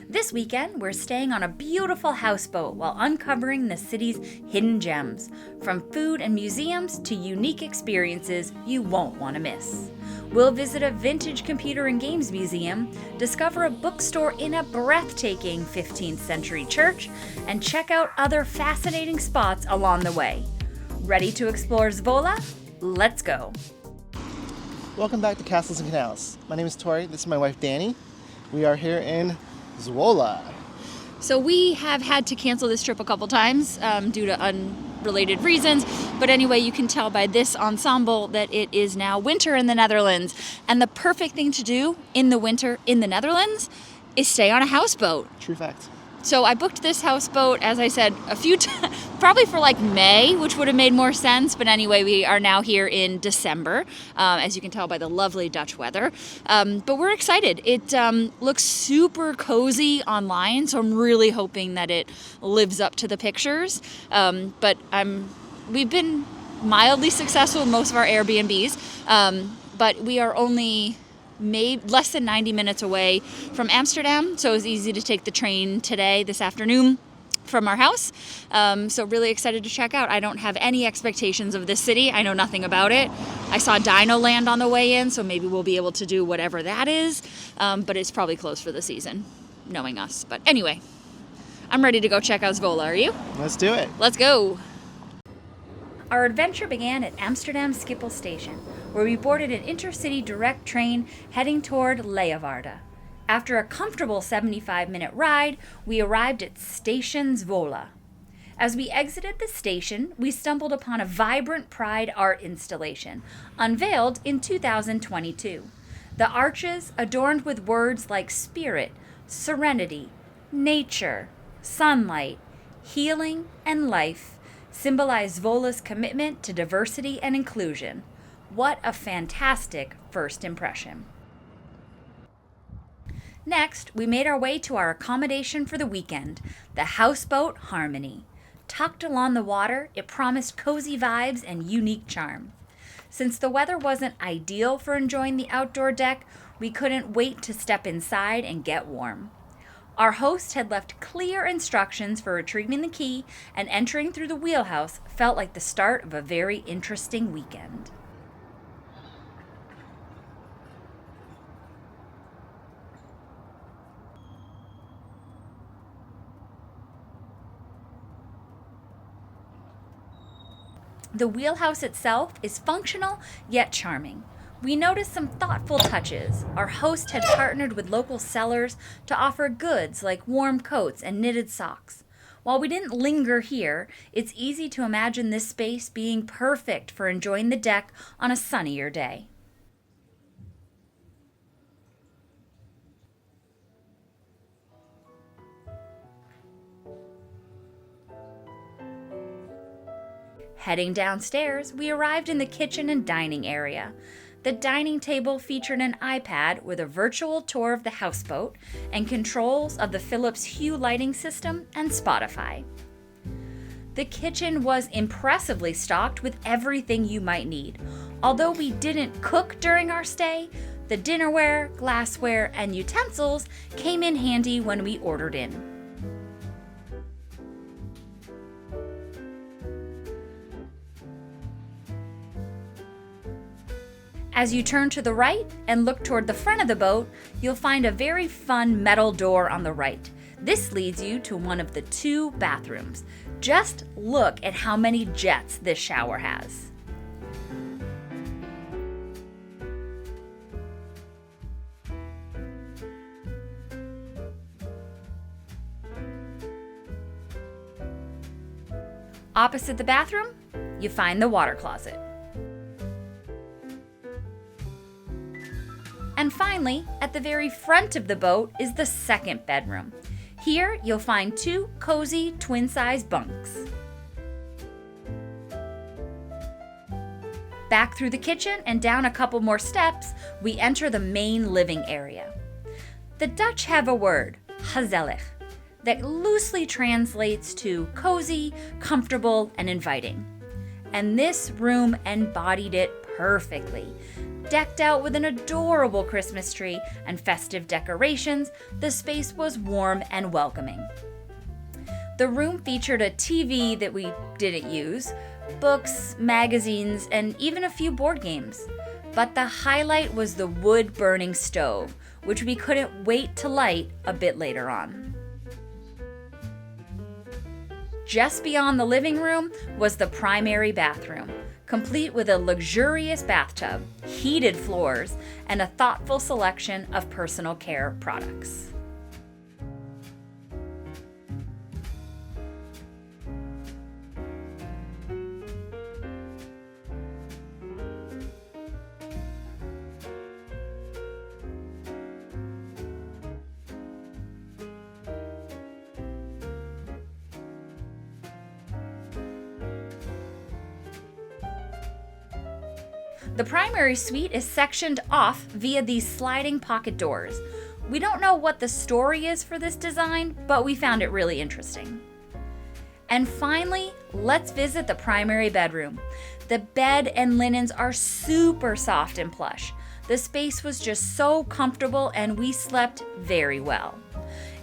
This weekend, we're staying on a beautiful houseboat while uncovering the city's hidden gems, from food and museums to unique experiences you won't want to miss. We'll visit a vintage computer and games museum, discover a bookstore in a breathtaking 15th century church, and check out other fascinating spots along the way. Ready to explore Zwolle? Let's go! Welcome back to Castles and Canals. My name is Tori. This is my wife Dani. We are here in Zwolle. So we have had to cancel this trip a couple times due to unrelated reasons. But anyway, you can tell by this ensemble that it is now winter in the Netherlands. And the perfect thing to do in the winter in the Netherlands is stay on a houseboat. True fact. So I booked this houseboat, as I said, a few times, probably for like May, which would have made more sense. But anyway, we are now here in December, as you can tell by the lovely Dutch weather. But we're excited. It looks super cozy online, so I'm really hoping that it lives up to the pictures. But we've been mildly successful in most of our Airbnbs, but we are only less than 90 minutes away from Amsterdam, so it was easy to take the train this afternoon from our house. So really excited to check out. I don't have any expectations of this city. I know nothing about it. I saw Dino Land on the way in, so maybe we'll be able to do whatever that is, but it's probably closed for the season, knowing us. But anyway, I'm ready to go check out Zwolle. Are you? Let's do it. Let's go. Our adventure began at Amsterdam Schiphol Station, where we boarded an intercity direct train heading toward Leeuwarden. After a comfortable 75-minute ride, we arrived at Station Zwolle. As we exited the station, we stumbled upon a vibrant Pride art installation, unveiled in 2022. The arches, adorned with words like spirit, serenity, nature, sunlight, healing, and life, symbolize Zwolle's commitment to diversity and inclusion. What a fantastic first impression. Next, we made our way to our accommodation for the weekend, the Houseboat Harmony. Tucked along the water, it promised cozy vibes and unique charm. Since the weather wasn't ideal for enjoying the outdoor deck, we couldn't wait to step inside and get warm. Our host had left clear instructions for retrieving the key, and entering through the wheelhouse felt like the start of a very interesting weekend. The wheelhouse itself is functional yet charming. We noticed some thoughtful touches. Our host had partnered with local sellers to offer goods like warm coats and knitted socks. While we didn't linger here, it's easy to imagine this space being perfect for enjoying the deck on a sunnier day. Heading downstairs, we arrived in the kitchen and dining area. The dining table featured an iPad with a virtual tour of the houseboat and controls of the Philips Hue lighting system and Spotify. The kitchen was impressively stocked with everything you might need. Although we didn't cook during our stay, the dinnerware, glassware, and utensils came in handy when we ordered in. As you turn to the right and look toward the front of the boat, you'll find a very fun metal door on the right. This leads you to one of the 2 bathrooms. Just look at how many jets this shower has. Opposite the bathroom, you find the water closet. And finally, at the very front of the boat is the second bedroom. Here, you'll find 2 cozy twin-size bunks. Back through the kitchen and down a couple more steps, we enter the main living area. The Dutch have a word, gezellig, that loosely translates to cozy, comfortable, and inviting. And this room embodied it perfectly. Decked out with an adorable Christmas tree and festive decorations, the space was warm and welcoming. The room featured a TV that we didn't use, books, magazines, and even a few board games. But the highlight was the wood-burning stove, which we couldn't wait to light a bit later on. Just beyond the living room was the primary bathroom, complete with a luxurious bathtub, heated floors, and a thoughtful selection of personal care products. The primary suite is sectioned off via these sliding pocket doors. We don't know what the story is for this design, but we found it really interesting. And finally, let's visit the primary bedroom. The bed and linens are super soft and plush. The space was just so comfortable and we slept very well.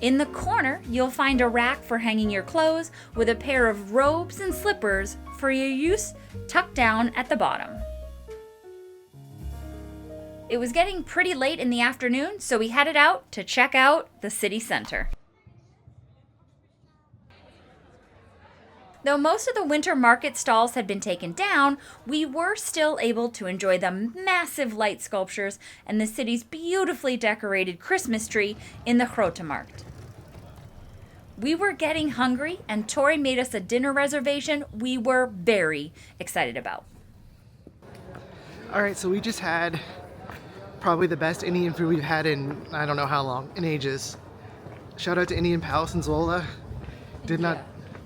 In the corner, you'll find a rack for hanging your clothes with a pair of robes and slippers for your use tucked down at the bottom. It was getting pretty late in the afternoon, so we headed out to check out the city center. Though most of the winter market stalls had been taken down, we were still able to enjoy the massive light sculptures and the city's beautifully decorated Christmas tree in the Grote Markt. We were getting hungry, and Tori made us a dinner reservation we were very excited about. All right, so we just had probably the best Indian food we've had in I don't know how long, in ages. Shout out to Indian Palace in Zwolle.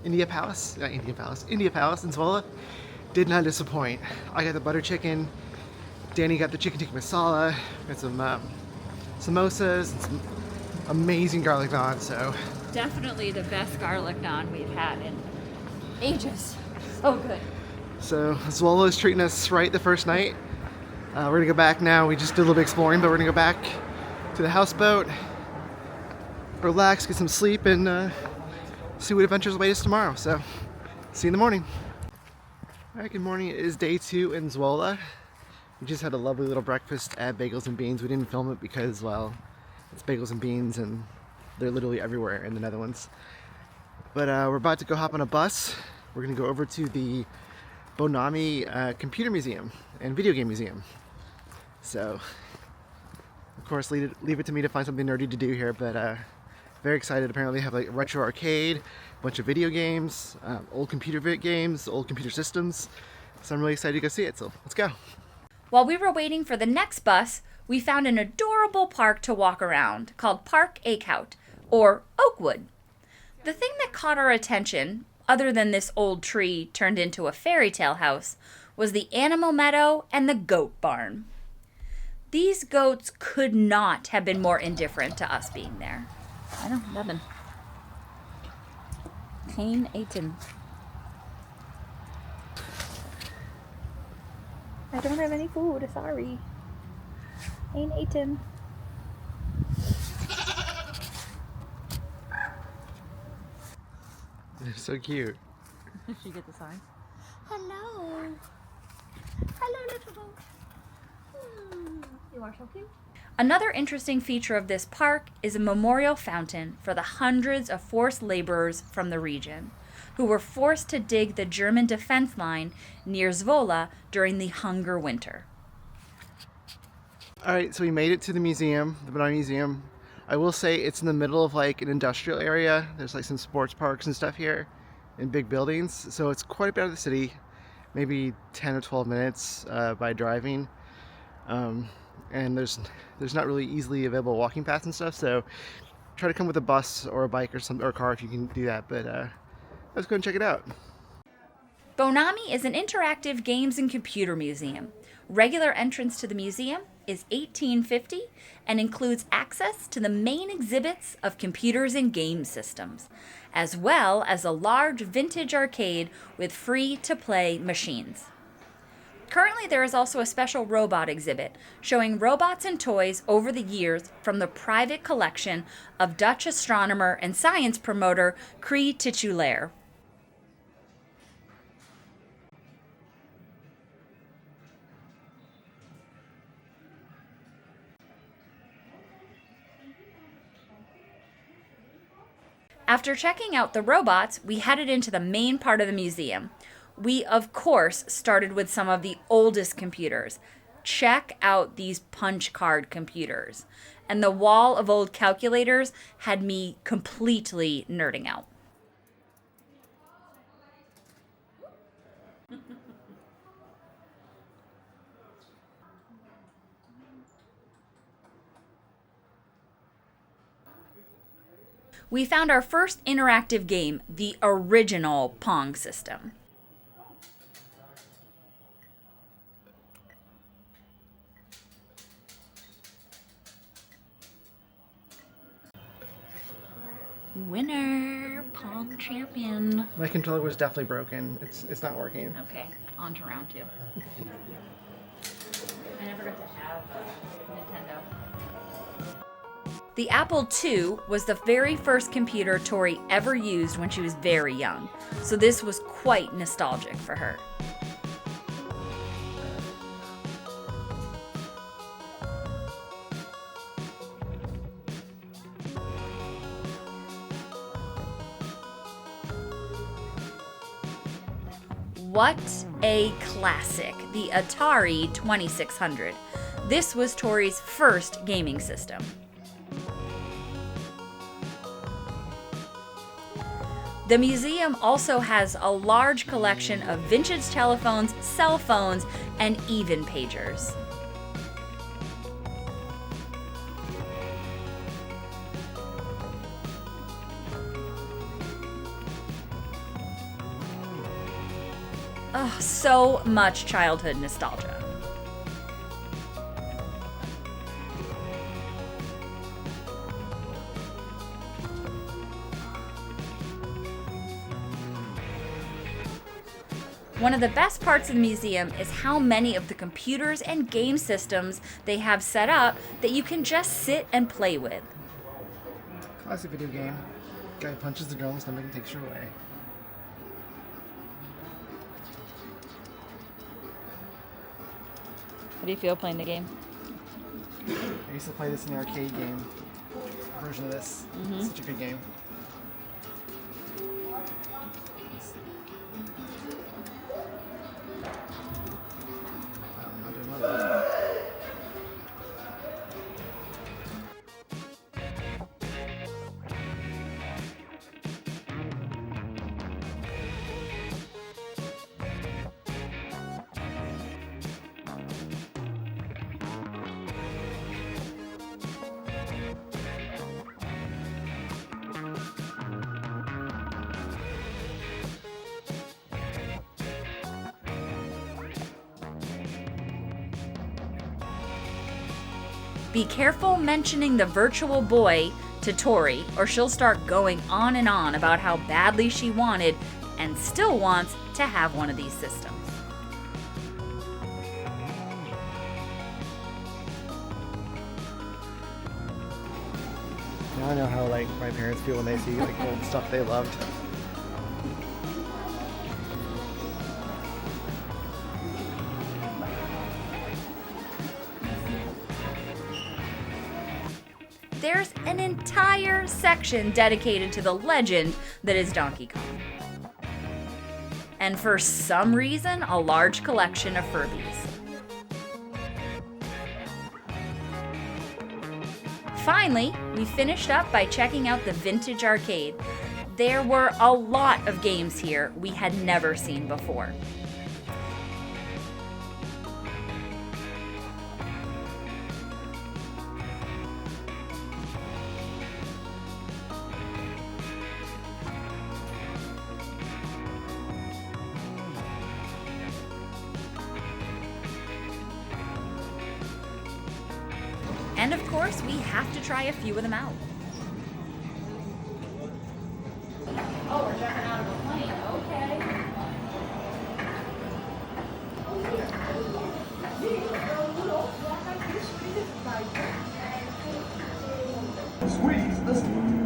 India Palace in Zwolle. Did not disappoint. I got the butter chicken. Dani got the chicken tikka masala. Got some samosas and some amazing garlic naan. So Definitely the best garlic naan we've had in ages. So good. So Zwolle is treating us right the first night. We're gonna go back now. We just did a little bit exploring, but we're gonna go back to the houseboat, relax, get some sleep, and see what adventures await us tomorrow. So, see you in the morning. All right, good morning. It is day 2 in Zwolle. We just had a lovely little breakfast at Bagels and Beans. We didn't film it because, well, it's Bagels and Beans, and they're literally everywhere in the Netherlands. But we're about to go hop on a bus. We're gonna go over to the Bonami Computer Museum and Video Game Museum. So, of course, leave it to me to find something nerdy to do here, but very excited. Apparently they have like retro arcade, a bunch of video games, old computer games, old computer systems. So I'm really excited to go see it, so let's go. While we were waiting for the next bus, we found an adorable park to walk around called Park Eekhout, or Oakwood. The thing that caught our attention, other than this old tree turned into a fairy tale house, was the animal meadow and the goat barn. These goats could not have been more indifferent to us being there. I don't have nothing. Geen eten. I don't have any food, sorry. Geen eten. They're so cute. Did you get the sign? Hello. Hello, little goat. You are so cute. Another interesting feature of this park is a memorial fountain for the hundreds of forced laborers from the region who were forced to dig the German defense line near Zwolle during the Hunger Winter. All right, so we made it to the museum, the Bonami Museum. I will say it's in the middle of like an industrial area. There's like some sports parks and stuff here and big buildings. So it's quite a bit out of the city, maybe 10 or 12 minutes by driving. And there's not really easily available walking paths and stuff. So try to come with a bus or a bike or a car if you can do that. But let's go and check it out. Bonami is an interactive games and computer museum. Regular entrance to the museum is $18.50 and includes access to the main exhibits of computers and game systems, as well as a large vintage arcade with free-to-play machines. Currently, there is also a special robot exhibit showing robots and toys over the years from the private collection of Dutch astronomer and science promoter Cree Titulaire. After checking out the robots, we headed into the main part of the museum. We, of course, started with some of the oldest computers. Check out these punch card computers. And the wall of old calculators had me completely nerding out. We found our first interactive game, the original Pong system. Winner, Pong champion. My controller was definitely broken. It's not working. Okay, on to round 2. I never got to have a Nintendo. The Apple II was the very first computer Tori ever used when she was very young, so this was quite nostalgic for her. What a classic, the Atari 2600. This was Tori's first gaming system. The museum also has a large collection of vintage telephones, cell phones, and even pagers. Oh, so much childhood nostalgia. One of the best parts of the museum is how many of the computers and game systems they have set up that you can just sit and play with. Classic video game. Guy punches the girl in the stomach and takes her away. How do you feel playing the game? I used to play this in the arcade game version of this. It's such a good game. Be careful mentioning the virtual boy to Tori, or she'll start going on and on about how badly she wanted and still wants to have one of these systems. Now I know how my parents feel when they see old stuff they loved. There's an entire section dedicated to the legend that is Donkey Kong. And for some reason, a large collection of Furbies. Finally, we finished up by checking out the vintage arcade. There were a lot of games here we had never seen before. And of course, we have to try a few of them out. Oh, we're jumping out of a plane. Okay. Sweeties, listen.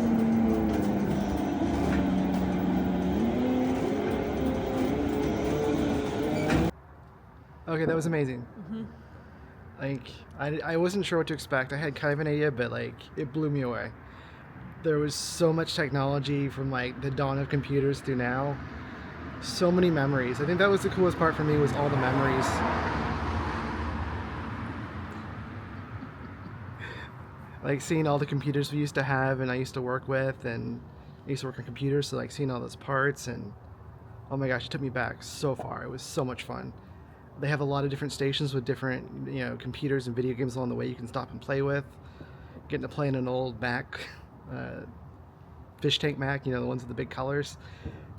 Okay, that was amazing. Like, I wasn't sure what to expect. I had kind of an idea, but like, it blew me away. There was so much technology from like the dawn of computers through now. So many memories. I think that was the coolest part for me, was all the memories. Like seeing all the computers we used to have and I used to work with, and I used to work on computers, so like seeing all those parts, and oh my gosh, it took me back so far. It was so much fun. They have a lot of different stations with different, computers and video games along the way you can stop and play with. Getting to play in an old Mac, fish tank Mac, the ones with the big colors.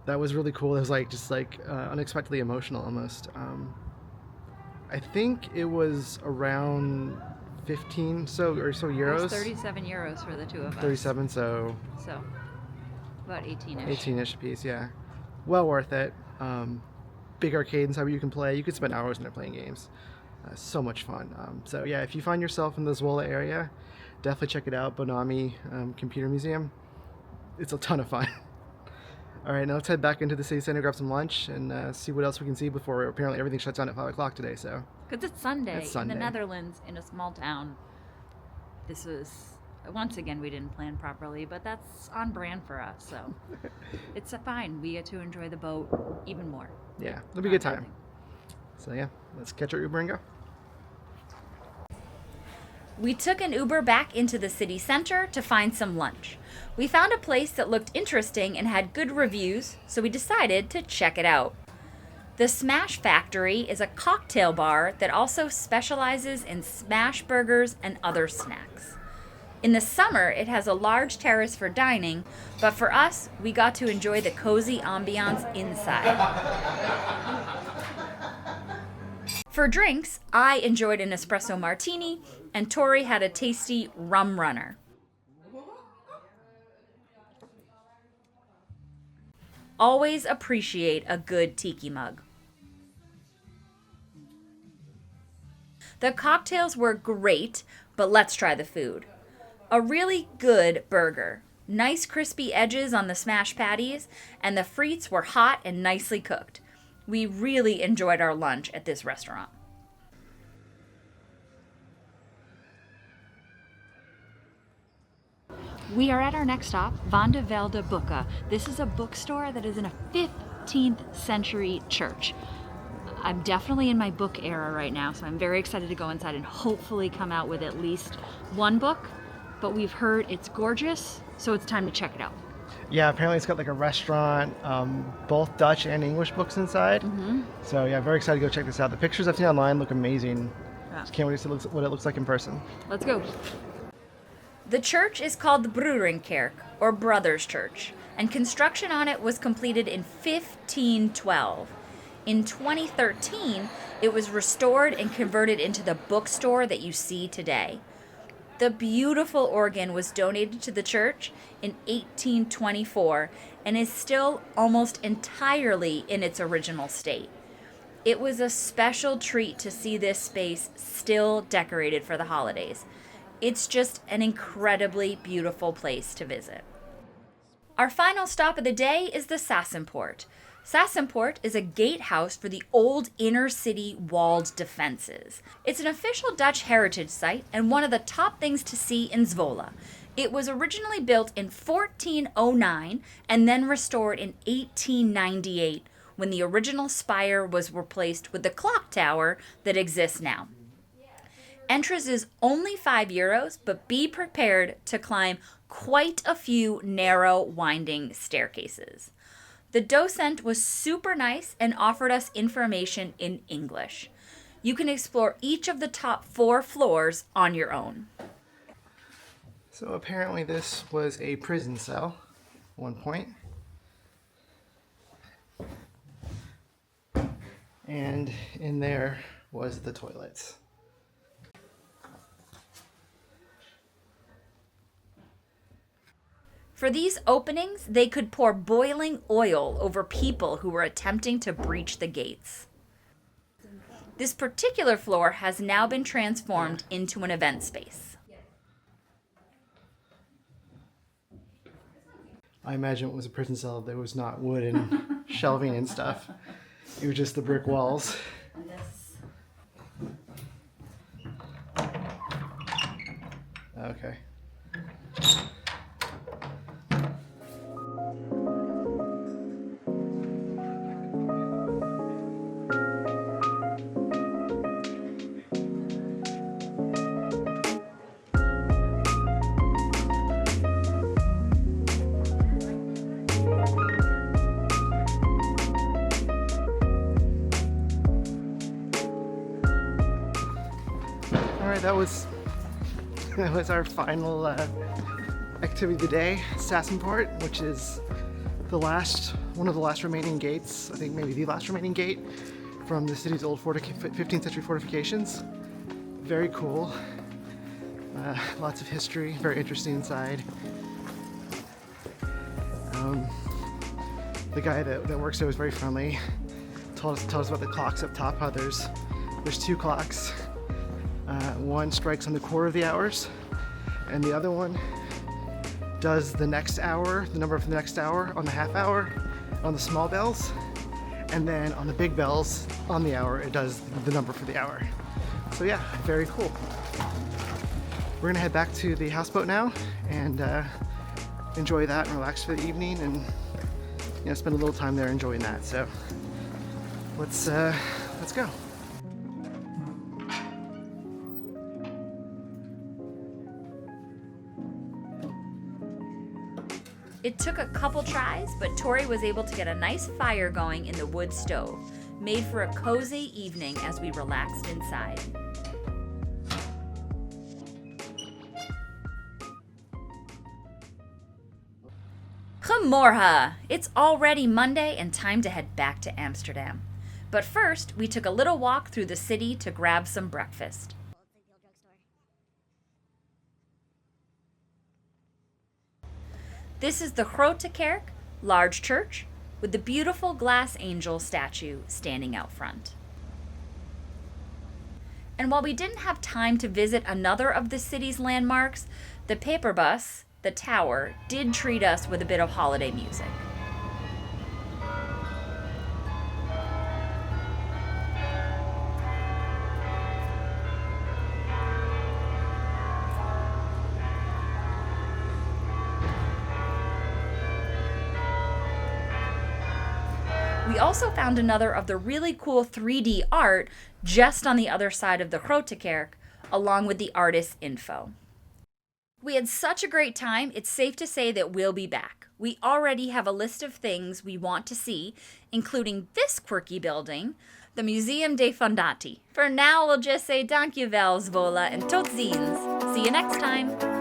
That was really cool. It was like just like unexpectedly emotional almost. I think it was around 15 or so euros. It was 37 euros for the two of us. 37, so about 18-ish. 18-ish a piece, yeah. Well worth it. Big arcades where you can play. You could spend hours in there playing games. So much fun. So yeah, if you find yourself in the Zwolle area, definitely check it out. Bonami Computer Museum. It's a ton of fun. All right, now let's head back into the city center, grab some lunch, and see what else we can see before apparently everything shuts down at 5 o'clock today. So. Because it's Sunday It's Sunday in the Netherlands, in a small town. This was, once again, we didn't plan properly, but that's on brand for us. So it's fine. We get to enjoy the boat even more. Yeah, it'll be a good time. So yeah, let's catch our Uber and go. We took an Uber back into the city center to find some lunch. We found a place that looked interesting and had good reviews, so we decided to check it out. The Smash Factory is a cocktail bar that also specializes in smash burgers and other snacks. In the summer, it has a large terrace for dining, but for us, we got to enjoy the cozy ambiance inside. For drinks, I enjoyed an espresso martini, and Tori had a tasty rum runner. Always appreciate a good tiki mug. The cocktails were great, but let's try the food. A really good burger. Nice crispy edges on the smash patties, and the frites were hot and nicely cooked. We really enjoyed our lunch at this restaurant. We are at our next stop, Velden Books. This is a bookstore that is in a 15th century church. I'm definitely in my book era right now, so I'm very excited to go inside and hopefully come out with at least one book. But we've heard it's gorgeous, so it's time to check it out. Yeah, apparently it's got like a restaurant, both Dutch and English books inside. Mm-hmm. So yeah, very excited to go check this out. The pictures I've seen online look amazing. Yeah. Just can't wait to see what it looks like in person. Let's go. The church is called the Broederenkerk, or Brothers Church, and construction on it was completed in 1512. In 2013, it was restored and converted into the bookstore that you see today. The beautiful organ was donated to the church in 1824 and is still almost entirely in its original state. It was a special treat to see this space still decorated for the holidays. It's just an incredibly beautiful place to visit. Our final stop of the day is the Sassenpoort. Sassenpoort is a gatehouse for the old inner city walled defenses. It's an official Dutch heritage site and one of the top things to see in Zwolle. It was originally built in 1409 and then restored in 1898 when the original spire was replaced with the clock tower that exists now. Entrance is only €5, but be prepared to climb quite a few narrow, winding staircases. The docent was super nice and offered us information in English. You can explore each of the top 4 floors on your own. So apparently this was a prison cell at one point. And in there was the toilets. For these openings, they could pour boiling oil over people who were attempting to breach the gates. This particular floor has now been transformed into an event space. I imagine it was a prison cell. There was not wood and shelving and stuff. It was just the brick walls. And this. Okay. Alright, that was our final activity of the day, Sassenpoort, which is one of the last remaining gates, I think maybe the last remaining gate from the city's old 15th century fortifications. Very cool. Lots of history, very interesting inside. The guy that works there was very friendly. Told us about the clocks up top, how there's 2 clocks. One strikes on the quarter of the hours, and the other one does the next hour, the number for the next hour on the half hour on the small bells, and then on the big bells on the hour it does the number for the hour. So yeah, very cool. We're gonna head back to the houseboat now and enjoy that and relax for the evening, and spend a little time there enjoying that. So let's go. It took a couple tries, but Tori was able to get a nice fire going in the wood stove, made for a cozy evening as we relaxed inside. Goedemorgen! It's already Monday and time to head back to Amsterdam. But first, we took a little walk through the city to grab some breakfast. This is the Grote Kerk, large church, with the beautiful glass angel statue standing out front. And while we didn't have time to visit another of the city's landmarks, the Peperbus, the tower, did treat us with a bit of holiday music. We also found another of the really cool 3D art just on the other side of the Grote Kerk, along with the artist's info. We had such a great time, it's safe to say that we'll be back. We already have a list of things we want to see, including this quirky building, the Museum dei Fondati. For now, we'll just say dankjewel Zwolle and tot ziens. See you next time.